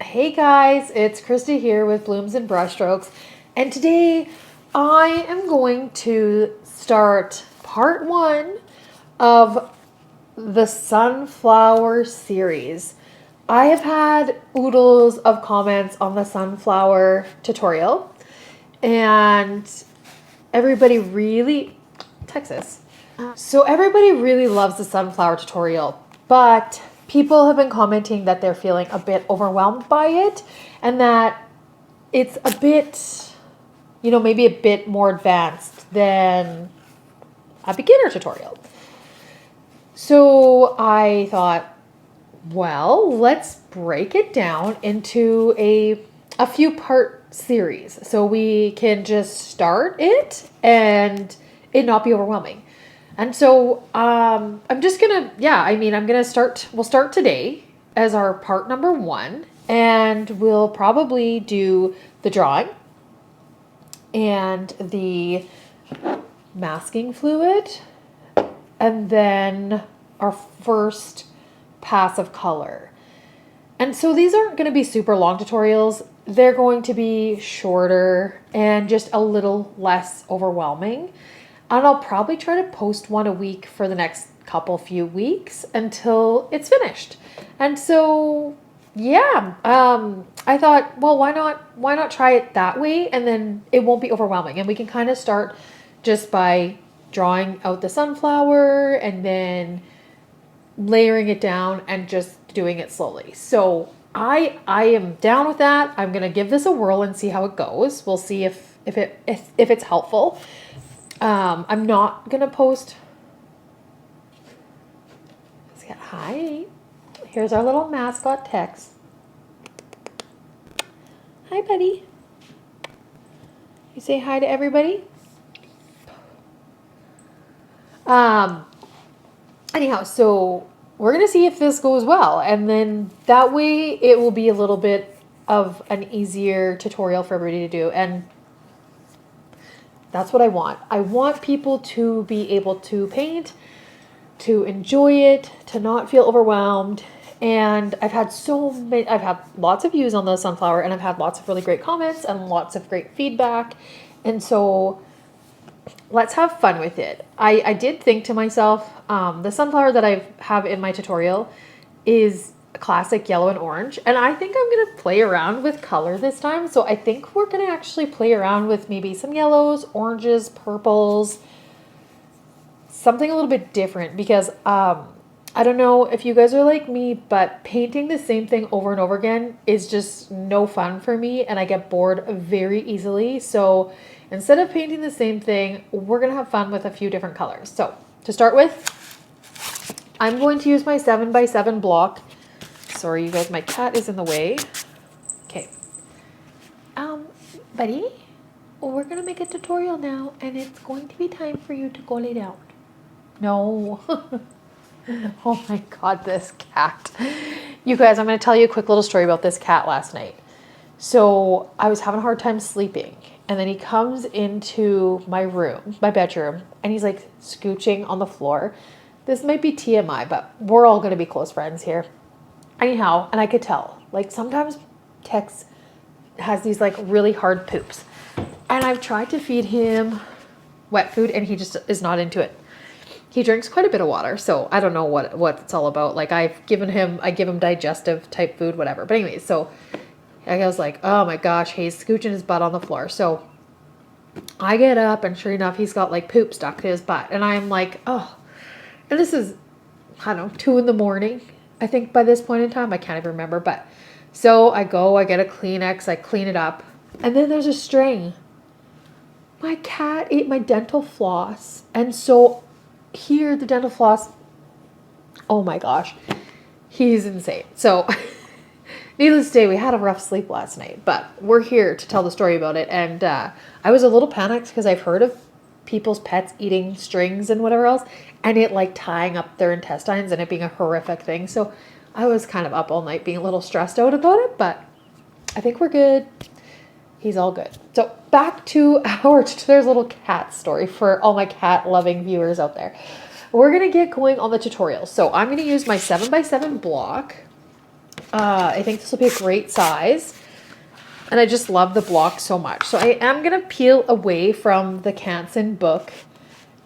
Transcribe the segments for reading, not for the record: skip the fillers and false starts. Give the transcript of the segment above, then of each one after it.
Hey guys, it's Krista here with Blooms and Brushstrokes, and today I am going to start part 1 of the sunflower series. I have had oodles of comments on the sunflower tutorial, and everybody really, Texas. So everybody really loves the sunflower tutorial, but people have been commenting that they're feeling a bit overwhelmed by it and that it's a bit, maybe a bit more advanced than a beginner tutorial. So I thought, well, let's break it down into a few part series so we can just start it and it not be overwhelming. And so I'm just going to, we'll start today as our part number 1, and we'll probably do the drawing and the masking fluid, and then our first pass of color. And so these aren't going to be super long tutorials. They're going to be shorter and just a little less overwhelming. And I'll probably try to post one a week for the next few weeks until it's finished. And so, yeah, I thought, well, why not try it that way? And then it won't be overwhelming. And we can kind of start just by drawing out the sunflower and then layering it down and just doing it slowly. So I am down with that. I'm going to give this a whirl and see how it goes. We'll see if it's helpful. I'm not going to post. Hi. Here's our little mascot Tex. Hi, buddy. You say hi to everybody? Anyhow, so we're going to see if this goes well. And then that way it will be a little bit of an easier tutorial for everybody to do. And that's what I want. I want people to be able to paint, to enjoy it, to not feel overwhelmed. And I've had lots of views on the sunflower, and I've had lots of really great comments and lots of great feedback. And so let's have fun with it. I did think to myself, the sunflower that I have in my tutorial is classic yellow and orange, and I think I'm going to play around with color this time. So I think we're going to actually play around with maybe some yellows, oranges, purples, something a little bit different, because I don't know if you guys are like me, but painting the same thing over and over again is just no fun for me, and I get bored very easily. So instead of painting the same thing, we're going to have fun with a few different colors. So to start with, I'm going to use my 7x7 block. Sorry, you guys, my cat is in the way. Okay. Buddy, we're going to make a tutorial now, and it's going to be time for you to go lay down. No. Oh my God, this cat. You guys, I'm going to tell you a quick little story about this cat last night. So I was having a hard time sleeping, and then he comes into my room, my bedroom, and he's like scooching on the floor. This might be TMI, but we're all going to be close friends here. Anyhow, and I could tell, like, sometimes Tex has these like really hard poops, and I've tried to feed him wet food and he just is not into it. He drinks quite a bit of water, so I don't know what it's all about. Like, I give him digestive type food, whatever. But anyways, so I was like, oh my gosh, he's scooching his butt on the floor. So I get up, and sure enough, he's got like poop stuck to his butt, and I'm like, oh, and this is, I don't know, 2 a.m. I think by this point in time, I can't even remember. But so I get a Kleenex, I clean it up, and then there's a string. My cat ate my dental floss. And so here, the dental floss, oh my gosh, he's insane. So needless to say, we had a rough sleep last night, but we're here to tell the story about it. And I was a little panicked because I've heard of people's pets eating strings and whatever else, and it like tying up their intestines and it being a horrific thing. So I was kind of up all night being a little stressed out about it, but I think we're good. He's all good. So back to there's a little cat story for all my cat loving viewers out there. We're going to get going on the tutorial. So I'm going to use my 7x7 block, I think this will be a great size. And I just love the block so much. So I am going to peel away from the Canson book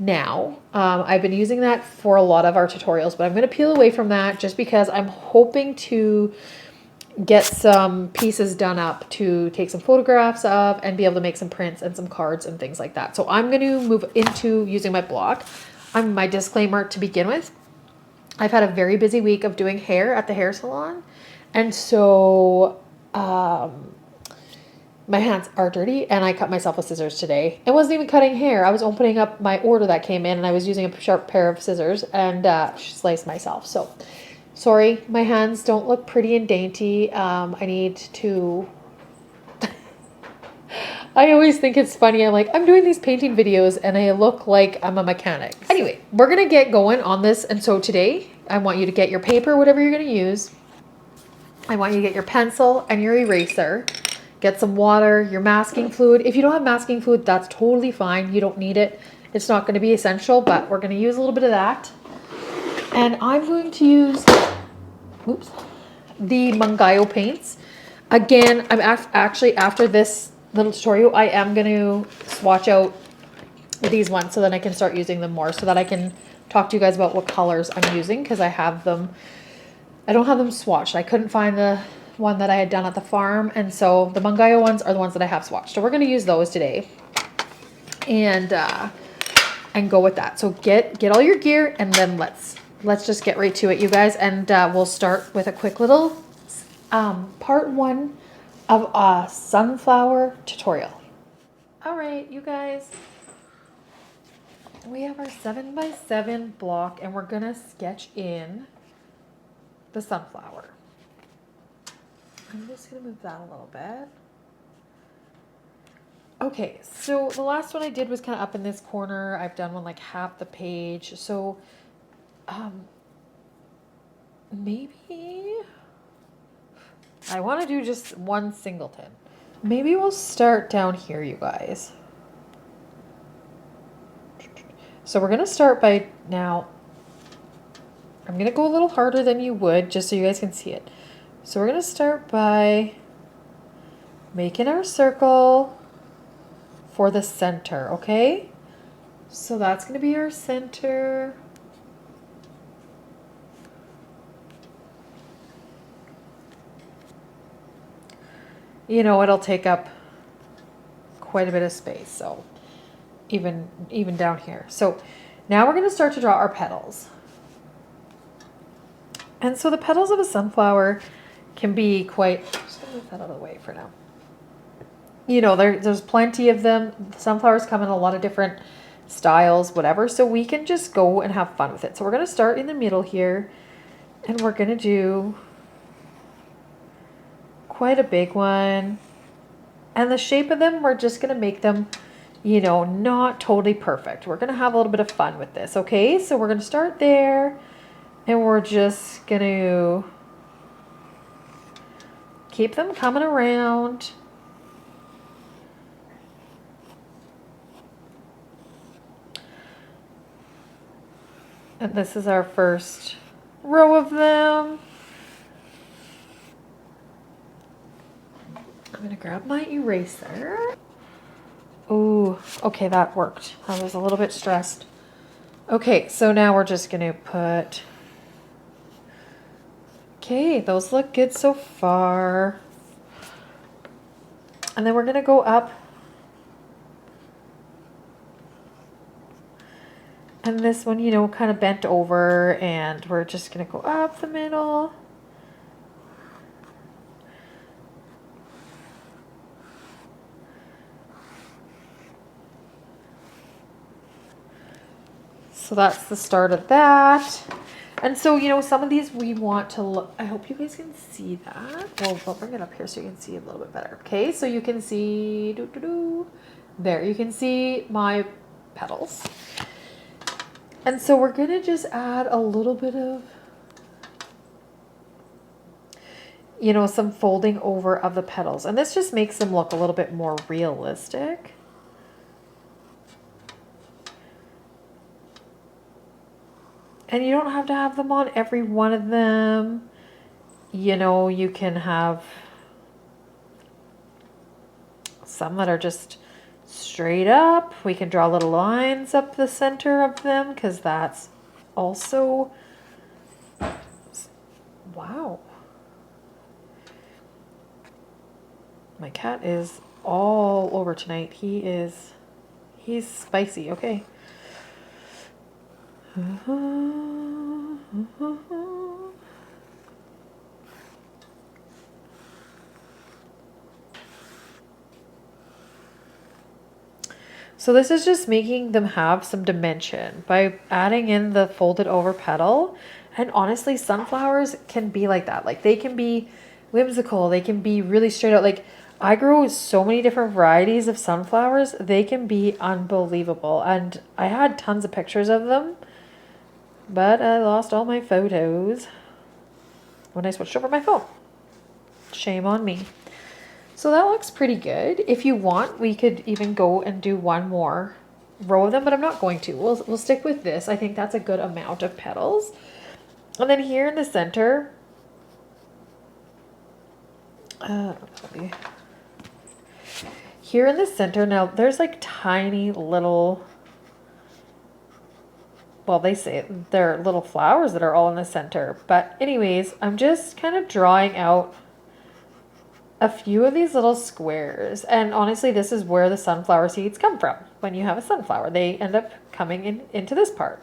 now. I've been using that for a lot of our tutorials, but I'm going to peel away from that just because I'm hoping to get some pieces done up to take some photographs of and be able to make some prints and some cards and things like that. So I'm going to move into using my block. My disclaimer to begin with, I've had a very busy week of doing hair at the hair salon. And so my hands are dirty and I cut myself with scissors today. It wasn't even cutting hair. I was opening up my order that came in and I was using a sharp pair of scissors and sliced myself. So sorry, my hands don't look pretty and dainty. I need to... I always think it's funny. I'm like, I'm doing these painting videos and I look like I'm a mechanic. Anyway, we're going to get going on this. And so today I want you to get your paper, whatever you're going to use. I want you to get your pencil and your eraser. Get some water, your masking fluid. If you don't have masking fluid, that's totally fine. You don't need it. It's not going to be essential, but we're going to use a little bit of that. And I'm going to use, the Mungyo paints. Again, I'm actually, after this little tutorial, I am going to swatch out these ones so that I can start using them more, so that I can talk to you guys about what colors I'm using, because I have them. I don't have them swatched. I couldn't find the one that I had done at the farm, and so the Mungyo ones are the ones that I have swatched. So we're going to use those today, and go with that. So get all your gear, and then let's just get right to it, you guys. And we'll start with a quick little part 1 of a sunflower tutorial. All right, you guys, we have our 7x7 block, and we're gonna sketch in the sunflower. I'm just going to move that a little bit. Okay, so the last one I did was kind of up in this corner. I've done one like half the page. So maybe I want to do just one singleton. Maybe we'll start down here, you guys. So we're going to start by now. I'm going to go a little harder than you would, just so you guys can see it. So we're going to start by making our circle for the center, okay? So that's going to be our center. You know, it'll take up quite a bit of space, so even down here. So now we're going to start to draw our petals. And so the petals of a sunflower can be quite, just gonna move that out of the way for now. You know, there's plenty of them. Sunflowers come in a lot of different styles, whatever. So we can just go and have fun with it. So we're going to start in the middle here, and we're going to do quite a big one. And the shape of them, we're just going to make them, you know, not totally perfect. We're going to have a little bit of fun with this, okay? So we're going to start there, and we're just going to keep them coming around. And this is our first row of them. I'm going to grab my eraser. Ooh, okay, that worked. I was a little bit stressed. Okay, so now we're just going to put... Okay, those look good so far. And then we're going to go up. And this one, you know, kind of bent over, and we're just going to go up the middle. So that's the start of that. And so, you know, some of these we want to look, I hope you guys can see that. Well, I'll bring it up here so you can see a little bit better. Okay, so you can see, there, you can see my petals. And so we're going to just add a little bit of, you know, some folding over of the petals. And this just makes them look a little bit more realistic. And you don't have to have them on every one of them. you know, you can have some that are just straight up. We can draw little lines up the center of them because that's also, wow. My cat is all over tonight. He's spicy, okay. So this is just making them have some dimension by adding in the folded over petal. And honestly, sunflowers can be like that. Like they can be whimsical. They can be really straight out. Like I grow so many different varieties of sunflowers. They can be unbelievable. And I had tons of pictures of them, but I lost all my photos when I switched over my phone. Shame on me. So that looks pretty good. If you want, we could even go and do one more row of them, but I'm not going to. We'll stick with this. I think that's a good amount of petals. And then here in the center, here in the center, now there's like tiny little, well, they say they're little flowers that are all in the center. But anyways, I'm just kind of drawing out a few of these little squares. And honestly, this is where the sunflower seeds come from. When you have a sunflower, they end up coming into this part.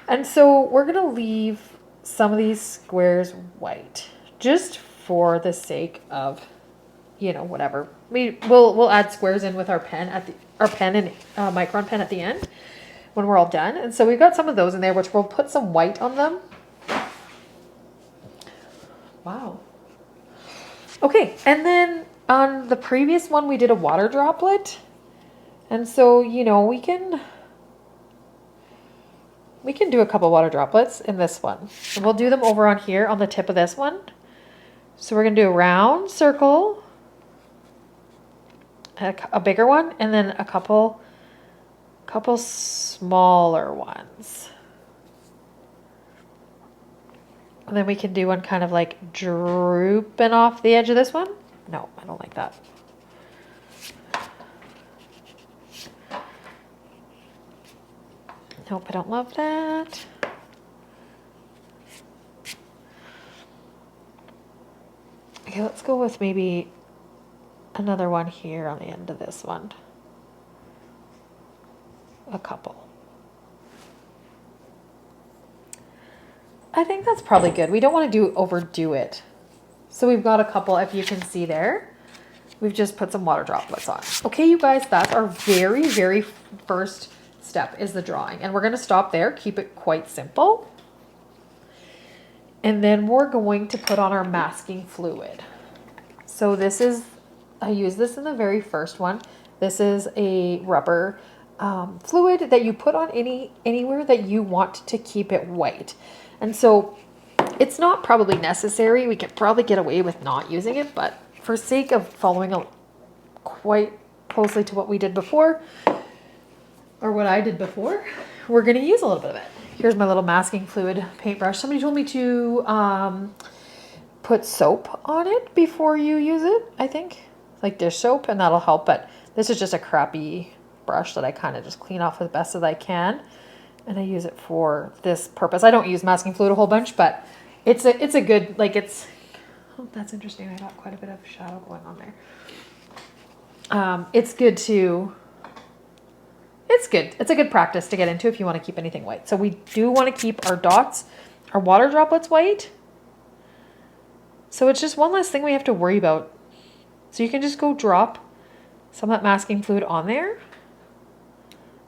And so we're going to leave some of these squares white just for the sake of, you know, whatever. We'll add squares in with our pen and micron pen at the end when we're all done. And so we've got some of those in there, which we'll put some white on them. Wow. Okay, and then on the previous one, we did a water droplet. And so, you know, we can do a couple water droplets in this one. And we'll do them over on here on the tip of this one. So we're going to do a round circle, a bigger one, and then a couple smaller ones. And then we can do one kind of like drooping off the edge of this one. No, I don't like that. Nope, I don't love that. Okay, let's go with maybe another one here on the end of this one. A couple. I think that's probably good. We don't want to overdo it. So we've got a couple, if you can see there. We've just put some water droplets on. Okay, you guys, that's our very, very first step is the drawing. And we're going to stop there, keep it quite simple. And then we're going to put on our masking fluid. So this is, I use this in the very first one. This is a rubber fluid that you put on anywhere that you want to keep it white. And so it's not probably necessary. We could probably get away with not using it, but for sake of following quite closely to what we did before, or what I did before, we're going to use a little bit of it. Here's my little masking fluid paintbrush. Somebody told me to put soap on it before you use it, I think, like dish soap, and that'll help. But this is just a crappy brush that I kind of just clean off as best as I can. And I use it for this purpose. I don't use masking fluid a whole bunch, but it's a good, like it's, oh, that's interesting. I got quite a bit of shadow going on there. It's good to, it's good. It's a good practice to get into if you want to keep anything white. So we do want to keep our dots, our water droplets white. So it's just one less thing we have to worry about. So you can just go drop some of that masking fluid on there.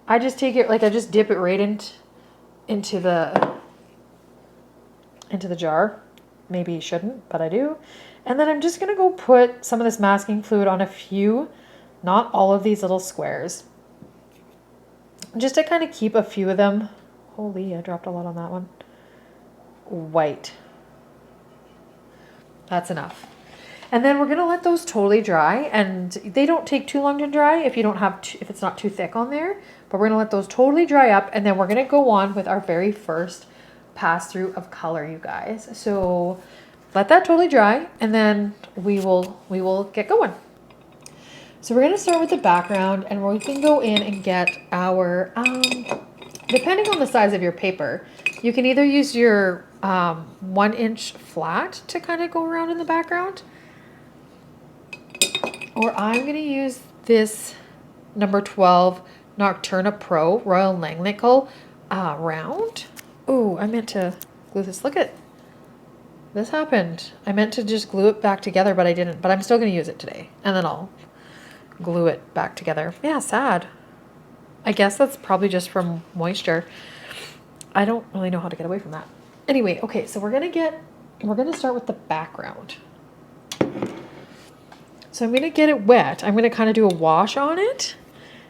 I just take it, like I just dip it right into the jar. Maybe you shouldn't, but I do. And then I'm just going to go put some of this masking fluid on a few, not all of these little squares. Just to kind of keep a few of them. Holy, I dropped a lot on that one. White. That's enough. And then we're going to let those totally dry, and they don't take too long to dry if you don't have if it's not too thick on there, but we're going to let those totally dry up, and then we're going to go on with our very first pass through of color, you guys. So let that totally dry, and then we will get going. So we're gonna start with the background, and we can go in and get our, depending on the size of your paper, you can either use your 1-inch flat to kind of go around in the background, or I'm gonna use this number 12 Nocturna Pro Royal Langnickel round. Oh, I meant to glue this. Look at this happened. I meant to just glue it back together, but I didn't. But I'm still gonna use it today, and then I'll glue it back together. Yeah, sad. I guess that's probably just from moisture. I don't really know how to get away from that. Anyway, okay, so we're gonna start with the background. So I'm gonna get it wet. I'm gonna kind of do a wash on it.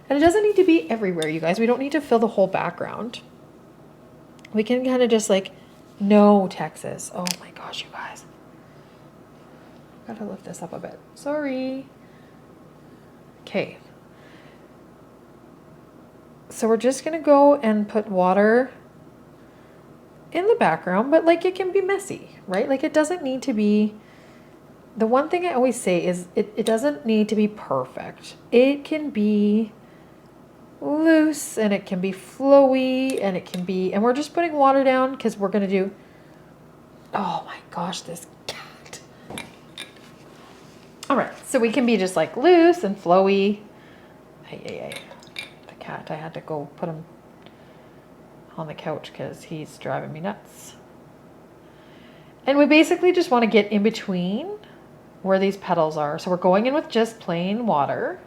And it doesn't need to be everywhere, you guys. We don't need to fill the whole background. We can kind of just like, no, Texas. Oh my gosh, you guys. Gotta lift this up a bit. Sorry. Okay. So we're just gonna go and put water in the background, but like it can be messy, right? Like it doesn't need to be, the one thing I always say is it doesn't need to be perfect. It can be loose and it can be flowy and it can be, and we're just putting water down because we're gonna do, oh my gosh, this cat. All right, so we can be just like loose and flowy. Hey, the cat, I had to go put him on the couch because he's driving me nuts. And we basically just want to get in between where these petals are. So we're going in with just plain water.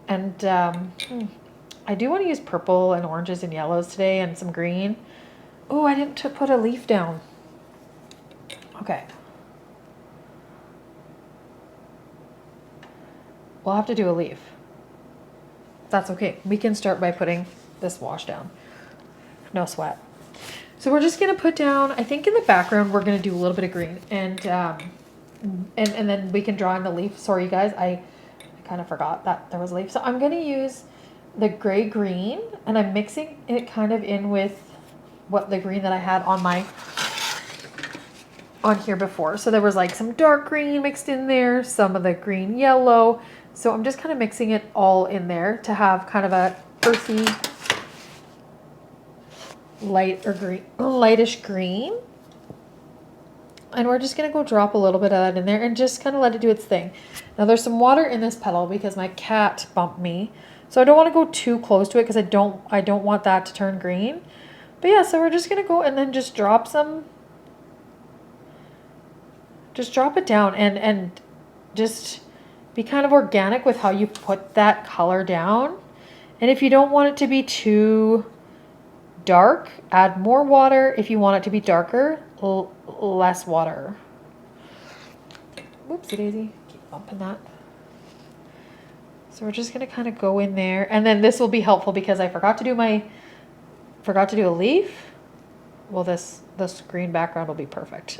And I do want to use purple and oranges and yellows today and some green. Oh, I didn't put a leaf down. Okay. We'll have to do a leaf. That's okay. We can start by putting this wash down. No sweat. So we're just gonna put down, I think in the background, we're gonna do a little bit of green and then we can draw in the leaf. Sorry, you guys, I kind of forgot that there was a leaf. So I'm gonna use the gray green and I'm mixing it kind of in with what the green that I had on here before. So there was like some dark green mixed in there, some of the green yellow. So I'm just kind of mixing it all in there to have kind of a earthy, lightish green. And we're just gonna go drop a little bit of that in there and just kind of let it do its thing. Now there's some water in this petal because my cat bumped me. So I don't want to go too close to it because I don't want that to turn green. But yeah, so we're just gonna go and then just drop it down and just be kind of organic with how you put that color down. And if you don't want it to be too dark, add more water. If you want it to be darker, less water. Whoopsie daisy, keep bumping that. So we're just gonna kind of go in there, and then this will be helpful because I forgot to do a leaf. Well, this green background will be perfect.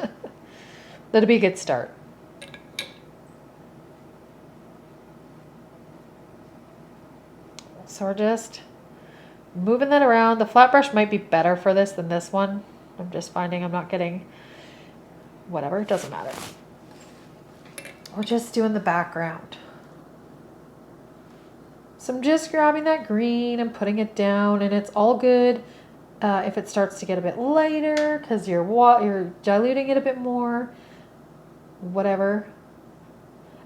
That'll be a good start. So we're just moving that around. The flat brush might be better for this than this one. I'm just finding I'm not getting, whatever, it doesn't matter. We're just doing the background. So I'm just grabbing that green and putting it down, and it's all good if it starts to get a bit lighter because you're diluting it a bit more, whatever.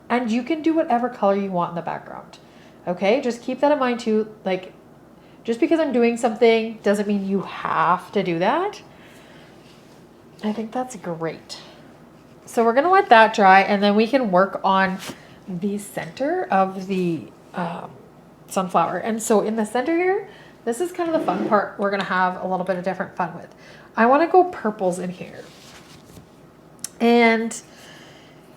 And you can do whatever color you want in the background. Okay, just keep that in mind too. Like, just because I'm doing something doesn't mean you have to do that. I think that's great. So we're gonna let that dry, and then we can work on the center of the sunflower. And so in the center here, this is kind of the fun part we're gonna have a little bit of different fun with. I wanna go purples in here. And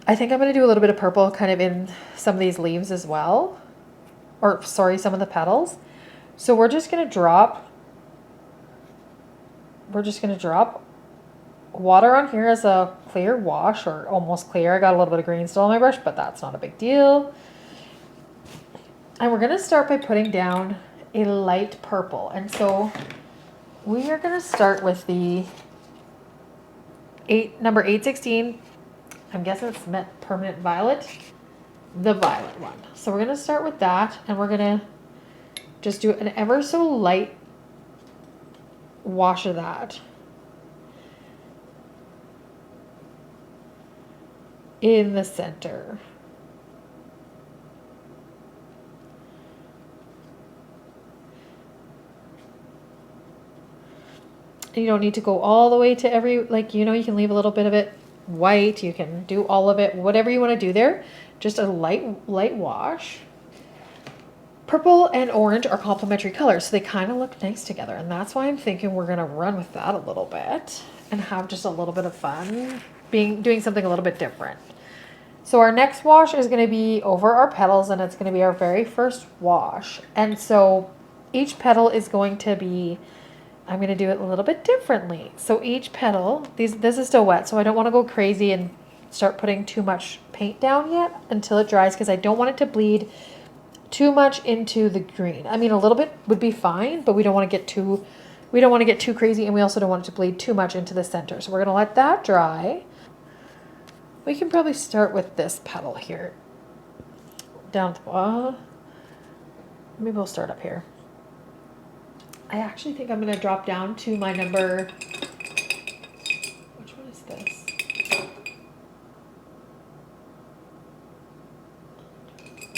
I think I'm gonna do a little bit of purple kind of in some of these leaves as well. Or sorry, some of the petals. So we're just gonna drop water on here as a clear wash, or almost clear. I got a little bit of green still on my brush, but that's not a big deal. And we're gonna start by putting down a light purple. And so we are going to start with the number 816. I'm guessing it's permanent violet, the violet one. So we're going to start with that, and we're going to just do an ever so light wash of that in the center. You don't need to go all the way to every, like, you know, you can leave a little bit of it white. You can do all of it, whatever you want to do there. Just a light wash. Purple and orange are complementary colors, so they kind of look nice together. And that's why I'm thinking we're going to run with that a little bit and have just a little bit of fun doing something a little bit different. So our next wash is going to be over our petals, and it's going to be our very first wash. And so each petal is going to be, I'm going to do it a little bit differently. So each petal, this is still wet, so I don't want to go crazy and start putting too much paint down yet until it dries, because I don't want it to bleed too much into the green. I mean, a little bit would be fine, but we don't want to get too crazy, and we also don't want it to bleed too much into the center. So we're going to let that dry. We can probably start with this petal here. Down the maybe we'll start up here. I actually think I'm going to drop down to my number, which one is this?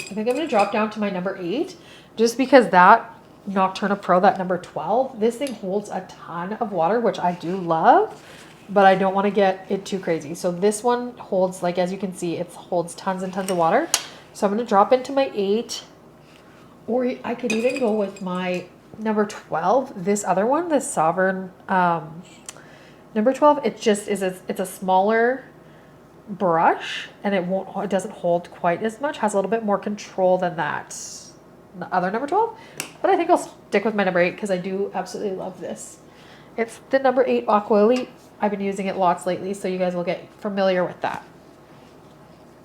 I think I'm going to drop down to my number 8, just because that Nocturna Pro, that number 12, this thing holds a ton of water, which I do love, but I don't want to get it too crazy. So this one holds, like, as you can see, it holds tons and tons of water. So I'm going to drop into my 8, or I could even go with my number 12, this other one, this Sovereign number 12. It just is it's a smaller brush, and it doesn't hold quite as much, has a little bit more control than that the other number 12. But I think I'll stick with my number 8 because I do absolutely love this. It's the number 8 Aqua Elite. I've been using it lots lately, so you guys will get familiar with that.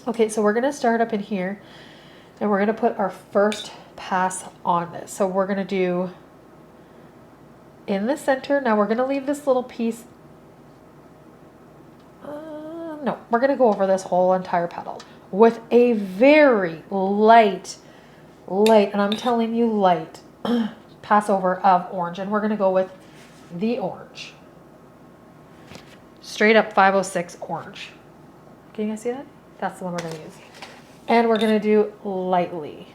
Okay, so we're going to start up in here, and we're going to put our first pass on this. So we're going to do in the center. Now we're going to leave this little piece. No, we're going to go over this whole entire petal with a very light, and I'm telling you light, pass over of orange. And we're going to go with the orange. Straight up 506 orange. Can you guys see that? That's the one we're going to use. And we're going to do lightly.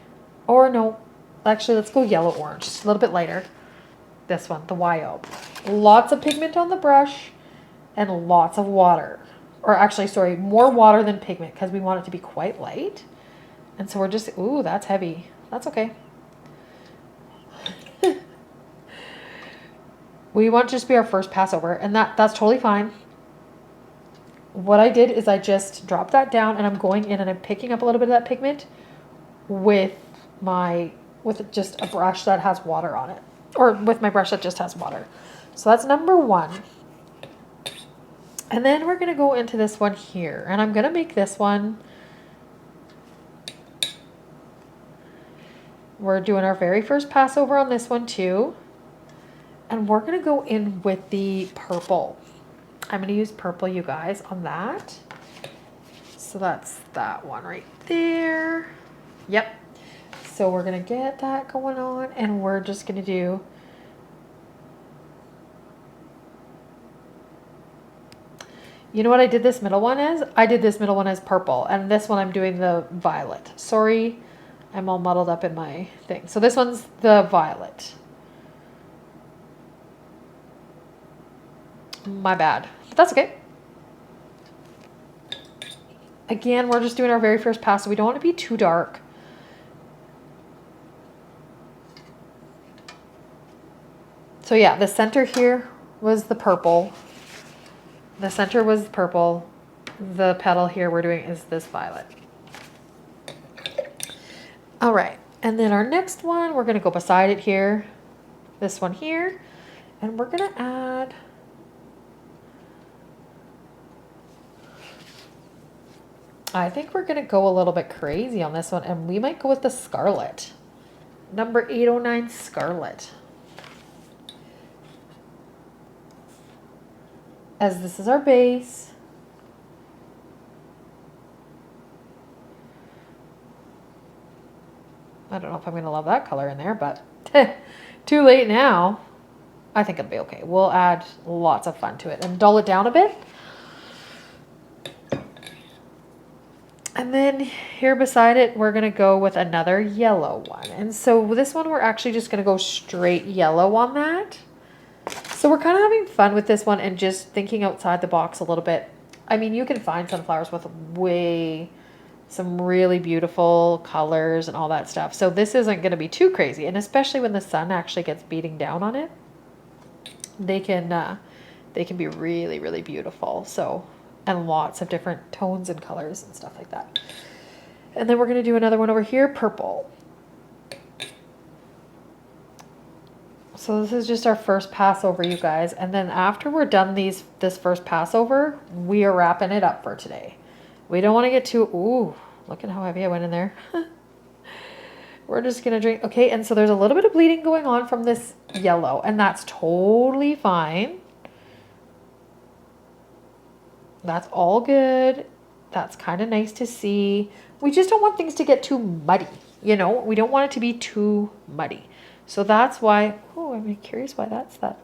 Or no, actually, let's go yellow orange. Just a little bit lighter. This one, the YO. Lots of pigment on the brush and lots of water. Or actually, sorry, more water than pigment, because we want it to be quite light. And so we're just, ooh, that's heavy. That's okay. We want to just be our first pass over, and that's totally fine. What I did is I just dropped that down, and I'm going in and I'm picking up a little bit of that pigment with just a brush that has water on it, or with my brush that just has water. So that's number 1. And then we're going to go into this one here, and I'm going to make this one, we're doing our very first pass over on this one too. And we're going to go in with the purple. I'm going to use purple, you guys, on that. So that's that one right there. Yep. So we're going to get that going on, and we're just going to do, you know what I did this middle one as? I did this middle one as purple, and this one I'm doing the violet. Sorry, I'm all muddled up in my thing. So this one's the violet. My bad. But that's okay. Again, we're just doing our very first pass, so we don't want to be too dark. So yeah, the center here was the purple. The center was purple. The petal here we're doing is this violet. All right, and then our next one, we're going to go beside it here, this one here, and we're going to add, I think we're going to go a little bit crazy on this one, and we might go with the scarlet. number 809 Scarlet. As this is our base. I don't know if I'm going to love that color in there, but too late now. I think it'll be okay. We'll add lots of fun to it and dull it down a bit. And then here beside it, we're going to go with another yellow one. And so this one, we're actually just going to go straight yellow on that. So we're kind of having fun with this one and just thinking outside the box a little bit. I mean, you can find sunflowers with some really beautiful colors and all that stuff. So this isn't going to be too crazy. And especially when the sun actually gets beating down on it, they can be really, really beautiful. So, and lots of different tones and colors and stuff like that. And then we're going to do another one over here, purple. So this is just our first pass over, you guys. And then after we're done this first pass over, we are wrapping it up for today. We don't want to get too, ooh, look at how heavy I went in there. We're just going to drink. Okay, and so there's a little bit of bleeding going on from this yellow, and that's totally fine. That's all good. That's kind of nice to see. We just don't want things to get too muddy, you know? We don't want it to be too muddy. So that's why, oh, I'm curious why that's that.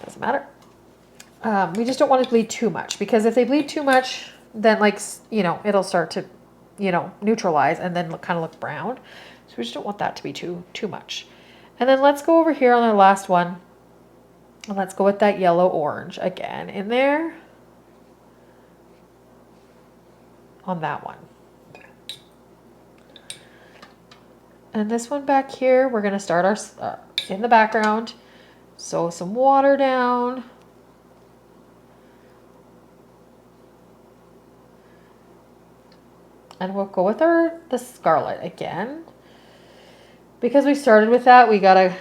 Doesn't matter. We just don't want it to bleed too much, because if they bleed too much, then it'll start to, neutralize and then kind of look brown. So we just don't want that to be too much. And then let's go over here on our last one. And let's go with that yellow orange again in there on that one. And this one back here, we're going to start our in the background. So some water down. And we'll go with the scarlet again. Because we started with that, we've got to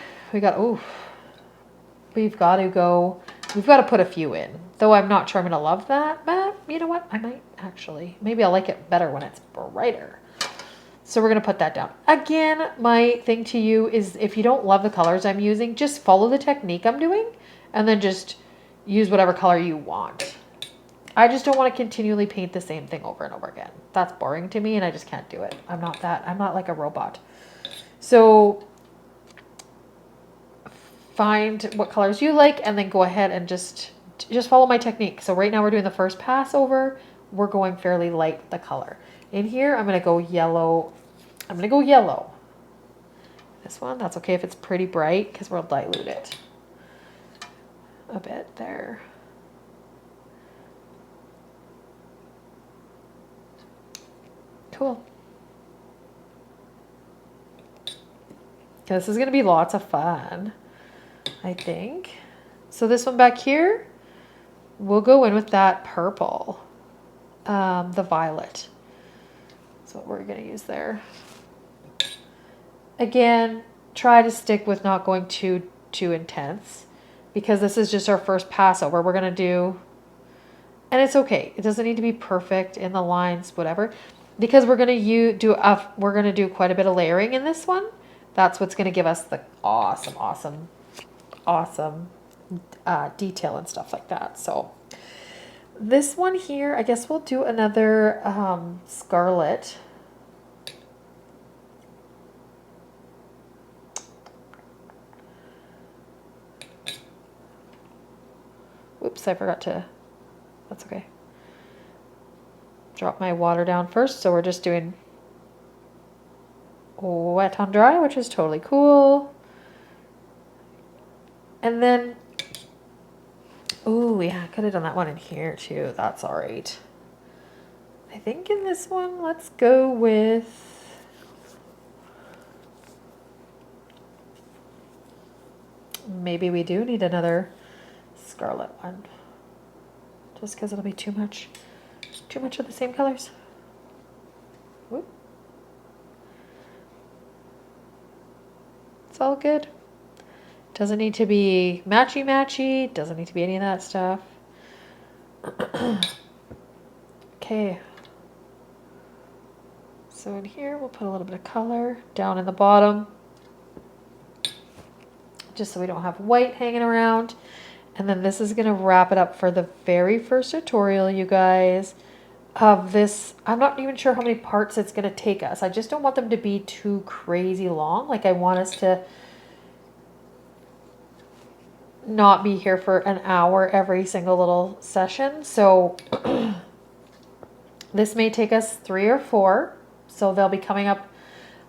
put a few in. Though I'm not sure I'm going to love that, but you know what? I might actually. Maybe I'll like it better when it's brighter. So we're going to put that down. Again, my thing to you is if you don't love the colors I'm using, just follow the technique I'm doing and then just use whatever color you want. I just don't want to continually paint the same thing over and over again. That's boring to me and I just can't do it. I'm not like a robot. So find what colors you like and then go ahead and just follow my technique. So right now we're doing the first pass over. We're going fairly light with the color. In here, I'm going to go yellow. This one, that's okay if it's pretty bright because we'll dilute it a bit there. Cool. This is going to be lots of fun, I think. So this one back here, we'll go in with that purple, the violet. That's what we're going to use there. Again, try to stick with not going too intense because this is just our first pass over. We're going to do, and it's okay. It doesn't need to be perfect in the lines, whatever, because we're going to do quite a bit of layering in this one. That's what's going to give us the awesome detail and stuff like that. So this one here, I guess we'll do another scarlet. Oops, I forgot to, that's okay. Drop my water down first. So we're just doing wet on dry, which is totally cool. And then, ooh, yeah, I could have done that one in here too. That's all right. I think in this one, let's go with, maybe we do need another scarlet one. Just because it'll be too much of the same colors. Whoop. It's all good. Doesn't need to be matchy. Doesn't need to be any of that stuff. Okay. So in here, we'll put a little bit of color down in the bottom, just so we don't have white hanging around. And then this is gonna wrap it up for the very first tutorial, you guys, of this. I'm not even sure how many parts it's gonna take us. I just don't want them to be too crazy long. Like, I want us to not be here for an hour every single little session. So this may take us 3 or 4. So they'll be coming up.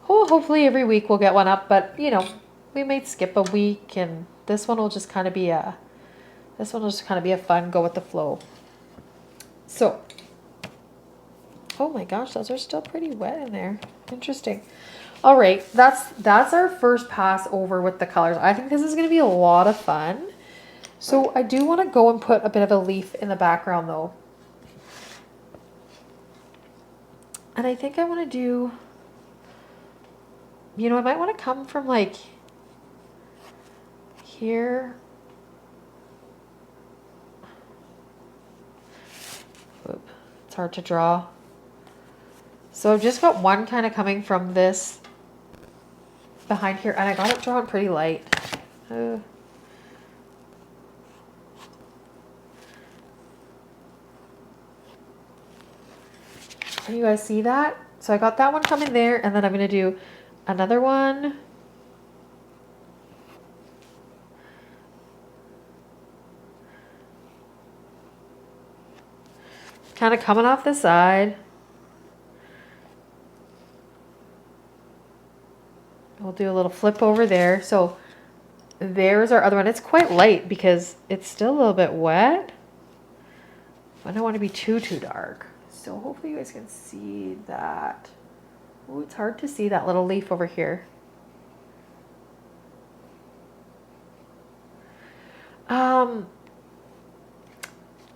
Oh, hopefully every week we'll get one up, but you know, we may skip a week, and this one will just kind of be a fun go with the flow. So, oh my gosh, those are still pretty wet in there. Interesting. All right, that's our first pass over with the colors. I think this is going to be a lot of fun. So I do want to go and put a bit of a leaf in the background though. And I think I want to do, you know, I might want to come from like here. Oop, it's hard to draw. So I've just got one kind of coming from this behind here, and I got it drawn pretty light. Can you guys see that? So I got that one coming there, and then I'm going to do another one. Kind of coming off the side. We'll do a little flip over there. So there's our other one. It's quite light because it's still a little bit wet. I don't want to be too dark. So hopefully you guys can see that. Oh, it's hard to see that little leaf over here.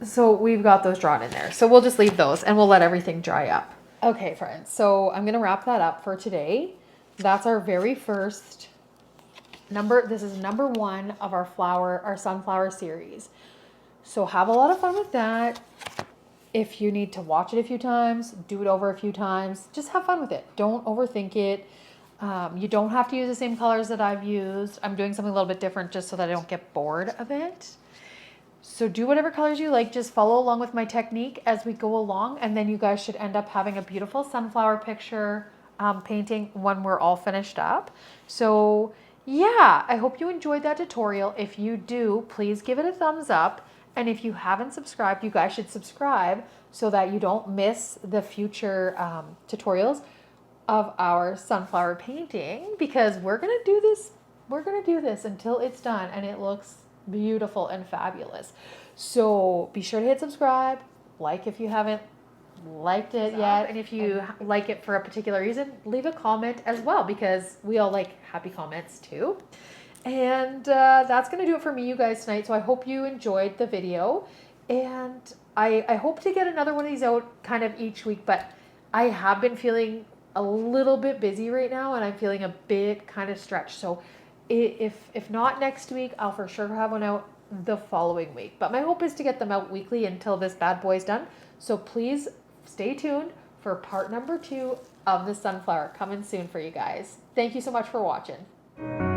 So we've got those drawn in there. So we'll just leave those and we'll let everything dry up. Okay, friends. So I'm going to wrap that up for today. That's our very first number. This is number 1 of our sunflower series. So have a lot of fun with that. If you need to watch it a few times, do it over a few times, just have fun with it. Don't overthink it. You don't have to use the same colors that I've used. I'm doing something a little bit different just so that I don't get bored of it. So do whatever colors you like. Just follow along with my technique as we go along, and then you guys should end up having a beautiful sunflower picture painting when we're all finished up. So yeah, I hope you enjoyed that tutorial. If you do, please give it a thumbs up. And if you haven't subscribed, you guys should subscribe so that you don't miss the future tutorials of our sunflower painting, because we're going to do this. We're going to do this until it's done and it looks beautiful and fabulous. So be sure to hit subscribe, like if you haven't liked it yet. And if you like it for a particular reason, leave a comment as well, because we all like happy comments too. And that's going to do it for me, you guys, tonight. So I hope you enjoyed the video. And I hope to get another one of these out kind of each week. But I have been feeling a little bit busy right now, and I'm feeling a bit kind of stretched. So if not next week, I'll for sure have one out the following week. But my hope is to get them out weekly until this bad boy's done. So please stay tuned for part number 2 of the sunflower coming soon for you guys. Thank you so much for watching.